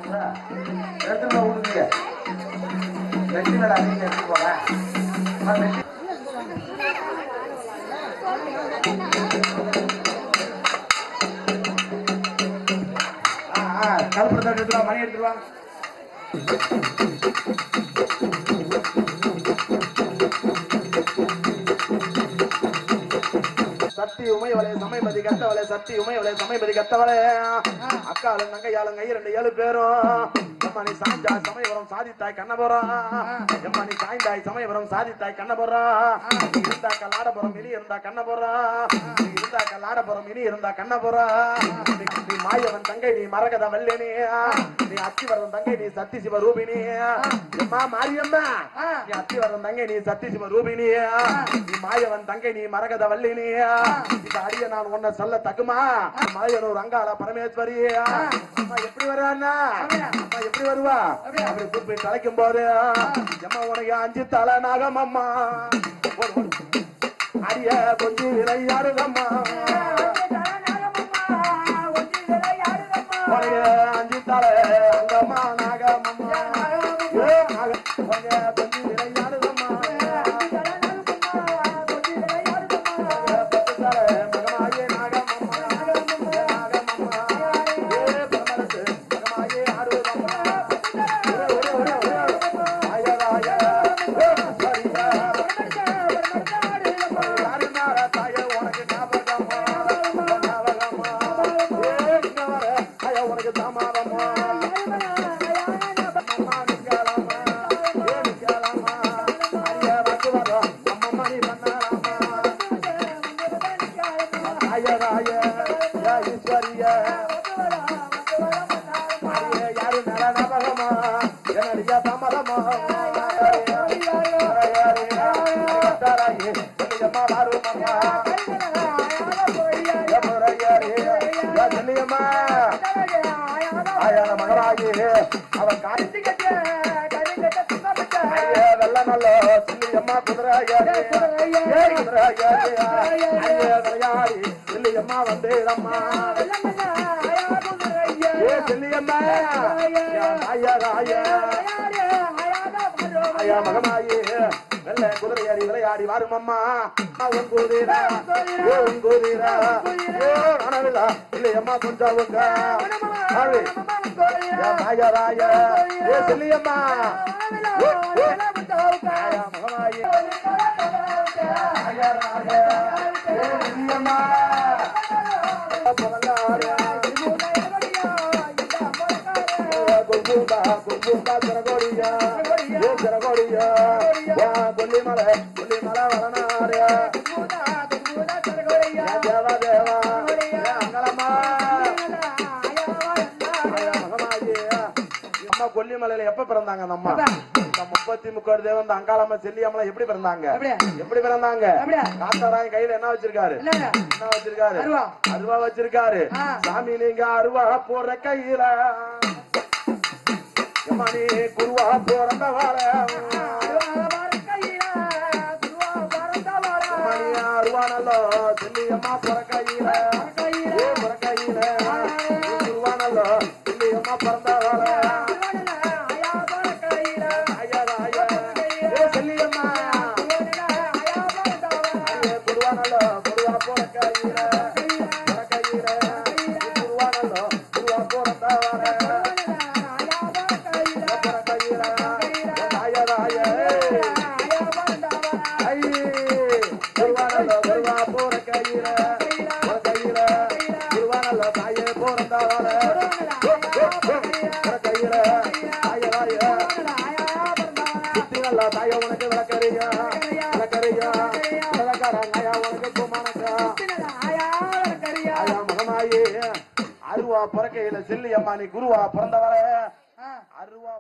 எடுத்துட்டு ஊதுங்க வெட்டி மேல அதிகம் எடுத்து போங்க கல்புரத்தை எடுத்துருவா மணி எடுத்துருவா சக்தி உமையவளே சமயபதி கத்தவளே சக்தி உமையவளே சமயபதி கத்தவளே அக்காலும் நங்கையாலும் கை 2 பேரும் எம்மணி சாய்ந்தா சமயபுரம் சாதித்தாய் கண்ணபுரம் எம்மணி சாய்ந்தாய் சமயபுரம் சாதித்தாய் கண்ணபுரம் நீ இருந்தா கல்லாடபுரம் இனி இருந்தா கண்ணபுரம் நீ இருந்தா கல்லாடபுரம் இனி இருந்தா கண்ணபுரம் நீ மாயவன் தங்கை நீ மரகத வல்லினி நீ அத்திவரன் தங்கை நீ சத்தி சிவ ரூபினி எம்மா மாரியம்மா நீ அத்திவரன் தங்கை நீ சத்தி சிவ ரூபினி நீ மாயவன் தங்கை நீ மரகத வல்லினி இப்ப அடிய நான் உன்ன சொல்ல தகுமா மலையனூர் அங்காள பரமேஸ்வரி அம்மா எப்படி வருவான்னா அம்மா எப்படி வருவா அப்படி கூப்பிட்டு தலைக்கும் போது அம்மா உனக்கு 5 தலை நாகம் அம்மா அடிய கொஞ்சம் விளையாடுதம்மா உனக்கு 5 தலை அங்கம்மா நாகம்மா கொஞ்சம் விளையாடுதம்மா அவன் காய்ச்சி கட்ட வெள்ள நல்ல சில்லியம்மா குதிரையாடி சில்லியம்மா வந்தேடம்மா சில்லியம்மா ஐயா மகமாயி வெள்ள குதிரையாடி விளையாடி வாரும் அம்மா உன் குதிரா உன் குதிரா அனவில்லா இல்லையம்மா கொஞ்சம் ராய ஏ சில்லியம்மா மகமாயி சில்லியம்மா கும்புண்டா சிறகோடியா ஏ சிறகோடியா கொல்லிமலை வளனாரியா தேவா தேவா அங்கலம்மா அம்மா கொல்லிமலையில எப்ப பிறந்தாங்க அந்த அம்மா 33 தேவன் அங்காளம்மா செல்லியம்மா எப்படி பிறந்தாங்க காத்தாராயன் கையில என்ன வச்சிருக்காரு அருவா வச்சிருக்காரு சாமி நீங்க அருவா போற கையில மணி குருவா போறந்த வாழ மணி அருவானல்லோ செல்லியம்மா போற கையில குருவானல்லோ செல்லியம்மா பிறந்த வாழ செல்லியம்மா குருவானல்லோ குருவா போற கையில குருவானல்லோ குருவா போறந்த வாழ தாய உனக்கு விளக்கறியா உனக்கு மகமாயி அருவா பிறக்கையில செல்லியம்மா நீ குருவா பிறந்தவர அருவா